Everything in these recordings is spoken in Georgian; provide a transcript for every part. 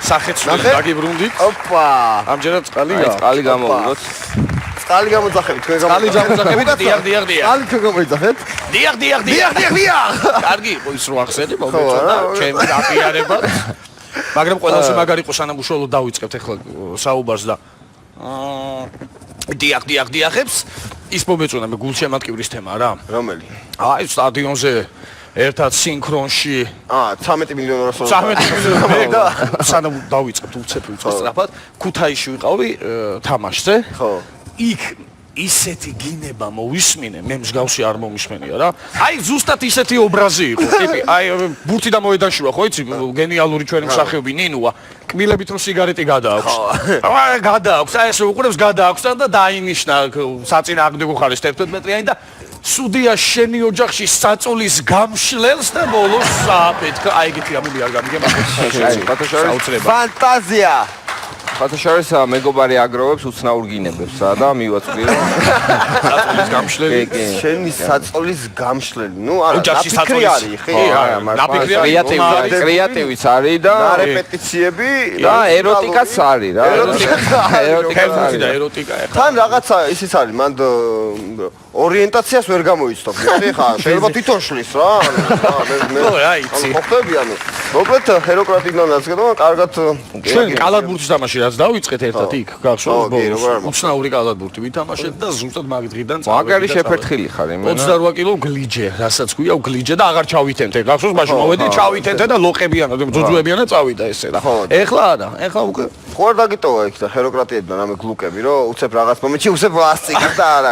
სახეცვლილი დაგიბრუნდით. ოპა. ამჯერად წყალია. წყალი გამოვიდოთ. წყალი გამოძახებით თქვენ წყალი გამოძახებით დიახ. წყალი თქვენ გამოიძახეთ? დიახ. კარგი იყო ის რო ახსენე მომეწონა ჩემი დაპირება. მაგრამ ყველაზე მაგარი იყო სანამ უშუალოდ დავიწყებთ ახლა საუბარს და დიახებს ის მომეწონა მე გულშემატკივრის თემა რა. რომელი? აი სტადიონზე ერთად სინქრონში 13 მილიონი რასო 13 მილიონი და სანამ დავიწყებთ უცებ სწრაფად ქუთაისში ვიყავი თამაშზე. ხო. იქ ისეთი გინება მოვისმინე, მე მსგავსი არ მომისმენია რა. აი ზუსტად ისეთი ობრაზი იყო, ტიპი, აი ბურთი და მოედანში ვარ, ხო იცი, გენიალური ჩვენი მსახიობი ნინუა, კბილებით რო სიგარეტი გადააქვს. გადააქვს, აი ესე უყურებს გადააქვს და დაინიშნა საწინააღმდეგო ხარ 11 მეტრიანი და სუდია შენი ოჯახში საწოლის გამშლელს და ბოლოს საფეთქა, აი ეგეთი რამე არ გამიგება. ფანტაზია. ხათაშორის მეგობარი აგროვებს უცნაურ გინებებს რა და მივაწვდირო საწოლის გამშლელი. შენი საწოლის გამშლელი. ნუ არა, ოჯახში ნაფიქრი არის, ხი? კრეატივიც არის და რეპეტიციები და ეროტიკაც არის რა. ეროტიკა ახლა. თან რაღაცა ისიც არის, მანდ ორიენტაციას ვერ გამოიცნობ. ხა, შეიძლება თვითონ შლის რა. მე რა იცი. ხოხები ანუ. მოკლედ ჰეროკრატიდან დაგწევა, კარგად ჩვენ კალათბურთის თამაში რაც დავიწყეთ ერთად იქ, გახსოვს ბოლოს. უცნაური კალათბურთი ვითამაშეთ და ზუსტად მაგ დღიდან მაგარი შეფერთხილი ხარ იმენა. 28 კილო გლიჯე, რასაც ქვია გლიჯე და აღარ ჩავითენთე. გახსოვს მაშინ მოვედი ჩავითენთე და ლოყებიანად, ძუძუებიანად წავიდა ესე და. ეხლა არა, ეხლა უკვე ხო არ დაგიტოვა იქ და ჰეროკრატიებიდან ამე გლუკები, რომ უცებ რაღაც მომენტში უცებ ლასტიკს და არა.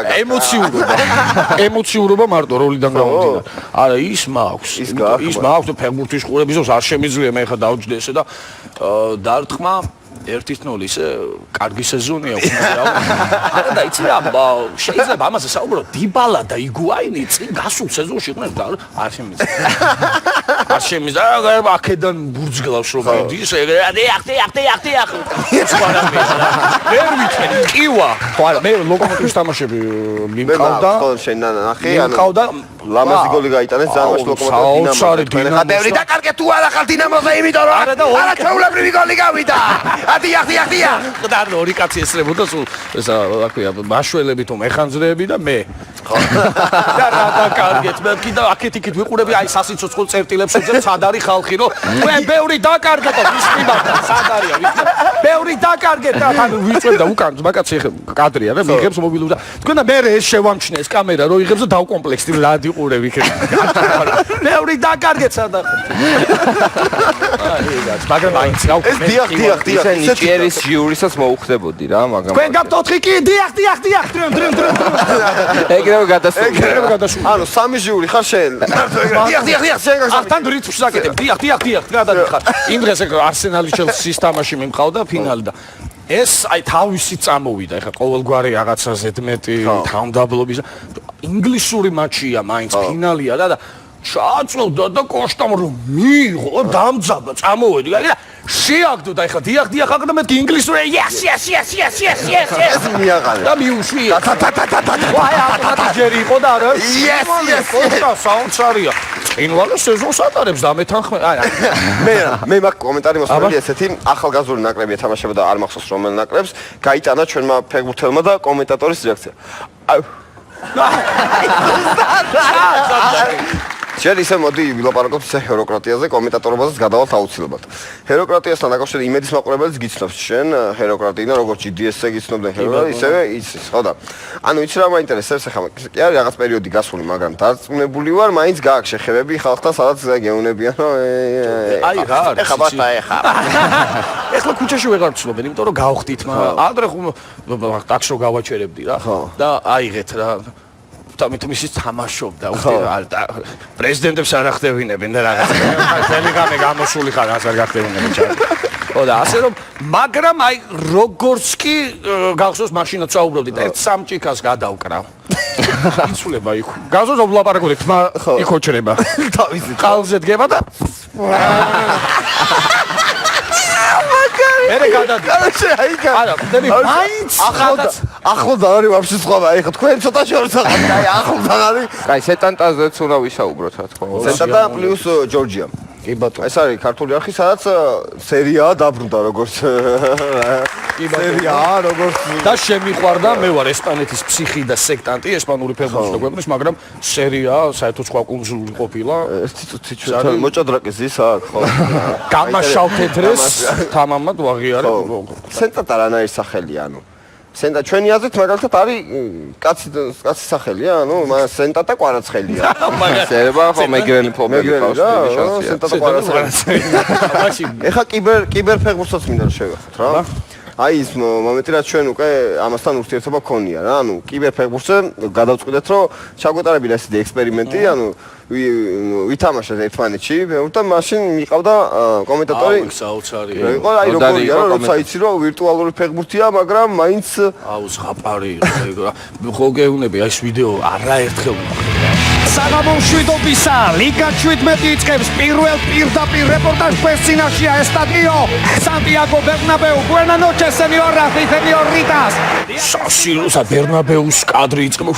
ემოციურობა მარტო როლიდან გამომდინარე. არა, ის მაქვს. ის მაქვს და ფეხბურთის ყურებისას არ შემიძლია მე ხა დავჯდე ესე და დარტყმა 1-0 ისე კარგი სეზონია უბრალოდ. არა და იცი რა, შეიძლება ამაზე საუბრო დებალა და იგუაინი წინ გასულ სეზონში იყვნენ და არ შემიძლია. არ შემიძლია აქედან ბურძგლავს რომ მიდის დიახ. ვერ ვიცი, კივა. ხო არა, მე ლოკომოტივის თამაშები მიმყავდა. ხო, შენ ნახე, ანუ მიმყავდა ლამაზი გოლი გაიტანეს ძალიან ლოკომოტივის დინამო. ბევრი დაკარგე თუ არა ხარ დინამოზე, იმიტომ რომ არა ჩაულებრივი გოლი გავიდა. დიახ. და ორი კაცი ესრებოდა სულ ესა რა ქვია, მაშველები თუ მეხანძრეები და მე. ხო. და რა დაკარგეთ, მე კიდე აქეთ-იქით ვიყურები აი სასიცოცხლო წერტილებს უძებ სად არის ხალხი, რომ მე ბევრი დაკარგეთ და ვისმიბარდა სად არია, ვიცი. ბევრი დაკარგეთ და თან ვიწევდა უკან მაგაცი კადრია რა, მიიღებს მობილური და თქვენ და მე ეს შევამჩნე ეს კამერა რომ იღებს და დავკომპლექსდი რა დიყურები იქ. ბევრი დაკარგეთ სად არის. აი ეს მაგრამ აი ცრავ ეს დიახ. ნიჭიერის ჟიურისაც მოუხდებოდი რა მაგამ. თქვენ გაბტოთხი კი დიახ. დრენ. ეგრევე გადასული. ანუ სამი ჟიური ხარ შენ. დიახ. ახთან რიტმს საკეთებ. დიახ. გადადიხარ. იმ დღეს არსენალი ჩელსის თამაში მიმყავდა ფინალი და ეს აი თავისი წამოვიდა. ეხლა ყოველგვარი რაღაცა ზედმეტი თავმდაბლობის ინგლისური მატჩია, მაინც ფინალია და ჩაწოვდა და კოშტამ რომ მიიღო, დამძაბა, წამოვედი. შეაგდო და ეხლა დიახ აღდა მეთქი ინგლისური yes. ეს მიაღალე. და მიუშვია. აი ავტომატი ჯერი იყო და არა. Yes. კოშტა საუნცარია. ინვალო სეზონს ატარებს და მეთანხმე. მე მაგ კომენტარი მოსმენელი ესეთი ახალგაზრდული ნაკრები ეთამაშება და არ მახსოვს რომელ ნაკრებს გაიტანა ჩვენმა ფეხბურთელმა და კომენტატორის რეაქცია. შენ ისე მოდი ვილაპარაკოთ ისე ჰეროკრატიაზე, კომენტატორობაზეც გადავალთ აუცილებლად. ჰეროკრატიასთან დაკავშირებით იმედის მაყურებელიც გიცნობს შენ ჰეროკრატიიდან როგორც GDS-ზე გიცნობდნენ ჰეროკრატია, ისევე იცის, ხო და. ანუ იცი რა მაინტერესებს ახლა კი არის რაღაც პერიოდი გასული, მაგრამ დარწმუნებული ვარ, მაინც გააქვს შეხებები ხალხთან, სადაც გეუნებიან, რომ აი რა არის. ეხა. ეხლა ქუჩაში ვეღარ ვცნობენ, იმიტომ რომ გავხდით, მაგრამ ადრე ტაქსო გავაჩერებდი რა. და აიღეთ რა. თამითმის თამაშობდა პრეზიდენტებს არ ახდევინებენ და რაღაც ზელიგამე გამოსული ხარ არ გახდევინებენ ჩარ. ხო და ასე რომ მაგრამ აი როგორც კი გახსოვს მაშინაც საუბრობდით ერთ სამჭიქას გადავკრავ. იცულება იქ. გახსოვს ვლაპარაკობდით თმა იქოჩრება. თავისი ყალზე დგება და მე გადადი. არა, დები მაინც ახლდა არის ვაფშე სხვა. აი ხო თქვენ ცოტა შორს ახლა. აი ახლდა არის. აი სეტანტაზეც უნდა ვისაუბროთ რა თქმა უნდა. სეტანტა პლუს ჯორჯია. კი ბატონო. ეს არის ქართული არხი, სადაც სერიაა დაბრუნდა როგორც სერიაა როგორც და შემიყვარდა, მე ვარ ესპანეთის ფსიხი და სექტანტი, ესპანური ფეხბურთი გვეუბნის, მაგრამ სერია საერთოდ სხვა კუნძული ყოფილა. ერთი წუთი ჩვენ მოჭადრაკე ზის აქ, ხო? გამაშავ თეთრეს თამამად ვაღიარე. სენტატა რანაირი სახელია, ანუ სენტა ჩვენი აზრით მაგალითად არის კაცი სახელია, ანუ სენტატა კვარაცხელია. შეიძლება ხო მეგრელი ფორმები ყავს დიდი შანსია. სენტატა კვარაცხელი. ეხა კიბერ ფეხბურთსაც მინდა რომ შევეხოთ რა. აი ის მომენტი რაც ჩვენ უკვე ამასთან ურთიერთობა გქონია რა, ანუ კიბერ ფეხბურთზე გადავწყვიტეთ რომ ჩაგვეტარებინა ესეთი ექსპერიმენტი, ანუ ვითამაშეთ ერთმანეთში, და მაშინ მიყავდა კომენტატორი. საოცარია. იყო აი როგორია, როცა იცი რომ ვირტუალური ფეხბურთია, მაგრამ მაინც აუ ზღაპარი რა. ხო გეუბნები აი ეს ვიდეო არაერთხელ საღამო მშვიდობისა, ლიგა 17 იწყებს პირველ პირდაპირ რეპორტაჟ ფესტინაშია ესტადიო სანტიაგო ბერნაბეუ. Buenas noches, señoras y señoritas. სასილოსა ბერნაბეუს კადრი იწყება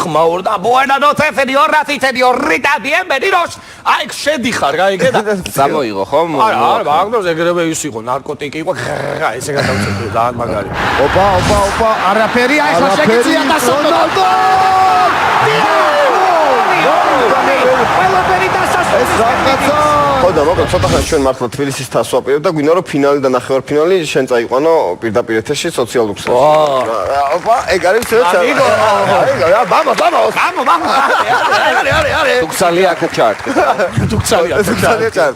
ხმაურდა. Buenas noches, señoras y señoritas. Bienvenidos. აი შედიხარ რა ეგ და გამოიღო ხო? არა, მაგდროს ეგრევე ის იყო, ნარკოტიკი იყო, ესე გადავწყვეტე ძალიან მაგარი. ოპა, არაფერია, ეხლა შეგიძლია დასწრებო. ხო და მოკლედ ცოტა ხანი ჩვენ მართლა თბილისის თასს ვაპირებთ და გვინდა რომ ფინალი და ნახევარფინალი შენ წაიყვანო პირდაპირ ეთერში სოციალურ ქსელში. ოპა, ეგ არის ცოტა. რა, მამა. არე. თუქსალი აკაჩარტ. თუქსალია.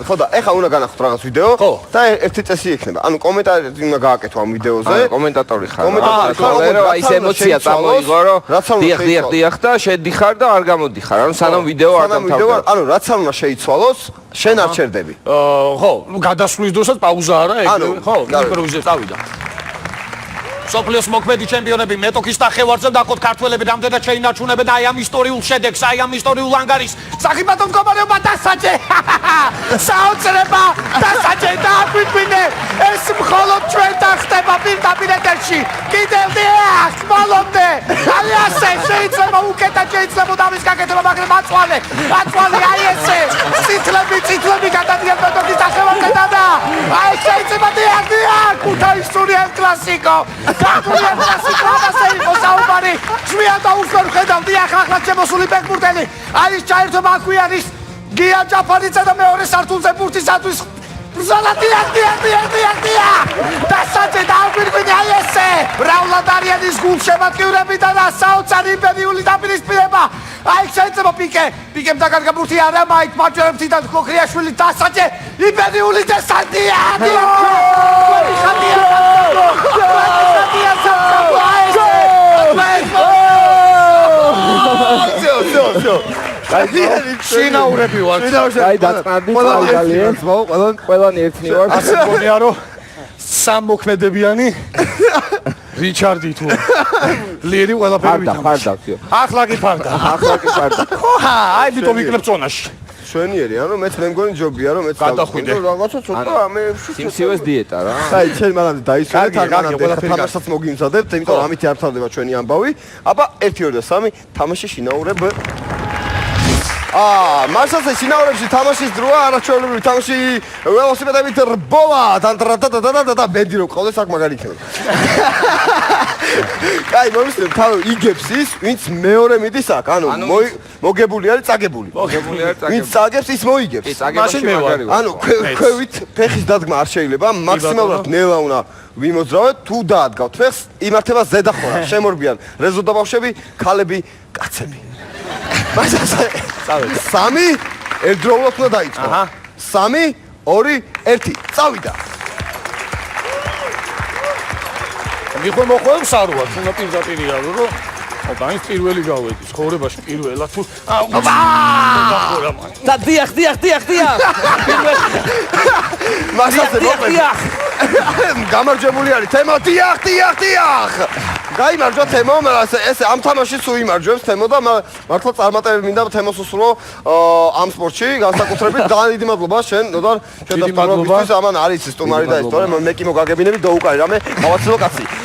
ხო და ეხა უნდა განახოთ რაღაც ვიდეო და ერთი წესი იქნება. ანუ კომენტარი უნდა გააკეთო ამ ვიდეოზე. კომენტატორი ხარ. კომენტატორი ხარ, რომ აი ეს ემოცია წამოიღო, რომ რაც არ უნდა დიახ და შედიხარ და არ გამოდიხარ. ანუ სანამ ვიდეო არ დამთავრდება. ანუ რაც არ უნდა შეიცვალოს, შენ არ ჩერდები. ხო, გადასვლის დროსაც პაუზა არა ეგ, ხო, იმპროვიზებს წავიდა. სოფლიოს მოქმედი ჩემპიონები მეტოქის ნახევარზე დაყოთ ქართველები რამდენად შეინარჩუნებენ აი ამ ისტორიულ შედეგს, აი ამ ისტორიულ ანგარიშს. სახიფათო მდგომარეობა დასაჯე. საოცრება დასაჯე და აგვიგვინე. ეს მხოლოდ ჩვენთან ხდება პირდაპირ ეთერში. კიდევ დიახ, მოლოდე. აი ასე შეიძლება უკეთად შეიძლება ამის გაკეთება, მაგრამ აწვალე აი ესე. წითლები გადადიან მეტოქის ნახევარზე და აი შეიძლება დიახ, ქუთაისური ელ კლასიკო. Გაგულიათ კლასიკოასე იყო საუბარი. ჩვენ დაუშვერ ხედავ დიახ ახლა შემოსული ფეხბურთელი. არის ჩაერთობა აქვე არის გია ჯაფარიძე და მეორე სართულზე ბურთისათვის ბრძოლადია. დასაჯე და აგვირგვინე აი ესე. ბრაულად არიანის გულშემატკივრები და საოცარი იმპერიული დაპირისპირება. აი შეიძლება პიკემ დაგარგა ბურთი არა მაით მაჯერებთი და ქოქრიაშვილი დასაჯე იმპერიული დესანტია. შინაურები ვარ. აი დაწყნარდი ძალიან. ყველანი ერთნი ვარ. ასე მგონია რომ სამოქმედებიანი რიჩარდი თუ ლიერი ყველაფერი ფარდა. ახლა კი ფარდა. აი დიტომ იქნებ წონაში. შვენიერი, ანუ მეც მე მგონი ჯობია რომ მეც გადახვიდე. რაღაცა ცოტა მე სიმსივეს დიეტა რა. აი ჩვენ მანამდე დაისვენეთ კარგი, თამაშს თამაშსაც მოგიმზადებთ, იმიტომ რომ ამით არ თავდება ჩვენი ამბავი. აბა 1 2 და 3 თამაში შინაურებ. მასაზე შინაურებში თამაშის დროა, არაჩვეულებრივი თამაში ველოსიპედებით რბოლა და ბენდი რო ყავდეს აქ მაგარი იქნება. კაი, მომისმენ თავი იგებს ის, ვინც მეორე მიდის აქ, ანუ მოგებული არის წაგებული. ვინც წაგებს ის მოიგებს. მაშინ მე ვარ. ანუ ქვევით ფეხის დადგმა არ შეიძლება, მაქსიმალურად ნელა უნდა ვიმოძრავეთ, თუ დაადგავთ ფეხს, იმართება ზედახურა, შემორბიან რეზო და ბავშვები, ქალები, კაცები. მასაზე 3 ერთდროულად უნდა დაიწყო. 3 2 1 წავიდა. მიხო მოყვევს არუა, თუნდა პირდაპირია რომ აუგანის პირველი გავედი, ცხოვრებაში პირველად თუ და დიახ. მასაზე მოყვევს. გამარჯვებული არის თემო, დიახ. გაიმარჯვა თემო, ეს ამ თამაშში სულ იმარჯვებს თემო და მართლა წარმატებები მინდა თემოს უსრულო ამ სპორტში, განსაკუთრებით ძალიან დიდი მადლობა შენ, ნოდარ, ჩვენ და სტუმრობისთვის ამან არის სტუმარი და ეს თორემ მე კი მოგაგებინები დაუკარი რამე გავაცილო კაცი.